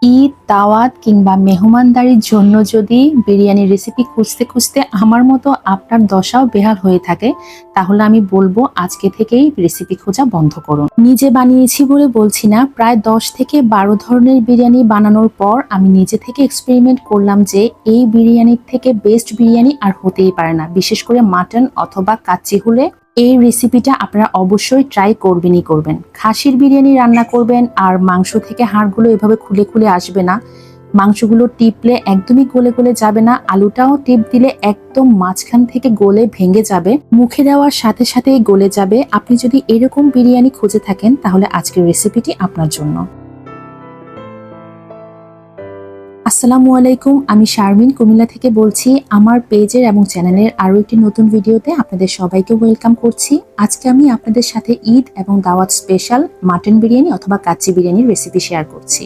ঈদ, দাওয়াত কিংবা মেহমানদারির জন্য যদি বিরিয়ানির রেসিপি খুঁজতে খুঁজতে আমার মতো আপনার দশাও বেহাল হয়ে থাকে, তাহলে আমি বলবো আজকে থেকেই রেসিপি খোঁজা বন্ধ করুন। নিজে বানিয়েছি বলে বলছি না, প্রায় 10 থেকে 12 ধরনের বিরিয়ানি বানানোর পর আমি নিজে থেকে এক্সপেরিমেন্ট করলাম যে এই বিরিয়ানির থেকে বেস্ট বিরিয়ানি আর হতেই পারে না। বিশেষ করে মাটন অথবা কাচ্চি হলে এই রেসিপিটা আপনারা অবশ্যই ট্রাই করবেনই করবেন। খাসির বিরিয়ানি রান্না করবেন আর মাংস থেকে হাড়গুলো এভাবে খুলে খুলে আসবে না, মাংসগুলো টিপলে একদমই গলে গলে যাবে না, আলুটাও টিপ দিলে একদম মাঝখান থেকে গলে ভেঙে যাবে, মুখে দেওয়ার সাথে সাথেই গলে যাবে। আপনি যদি এরকম বিরিয়ানি খুঁজে থাকেন তাহলে আজকের রেসিপিটি আপনার জন্য। আসসালামু আলাইকুম, আমি শারমিন কুমিল্লা থেকে বলছি। আমার পেজের এবং চ্যানেলের আরো একটি নতুন ভিডিওতে আপনাদের সবাইকে ওয়েলকাম করছি। আজকে আমি আপনাদের সাথে ঈদ এবং দাওয়াত স্পেশাল মাটন বিরিয়ানি অথবা কাচ্চি বিরিয়ানির রেসিপি শেয়ার করছি।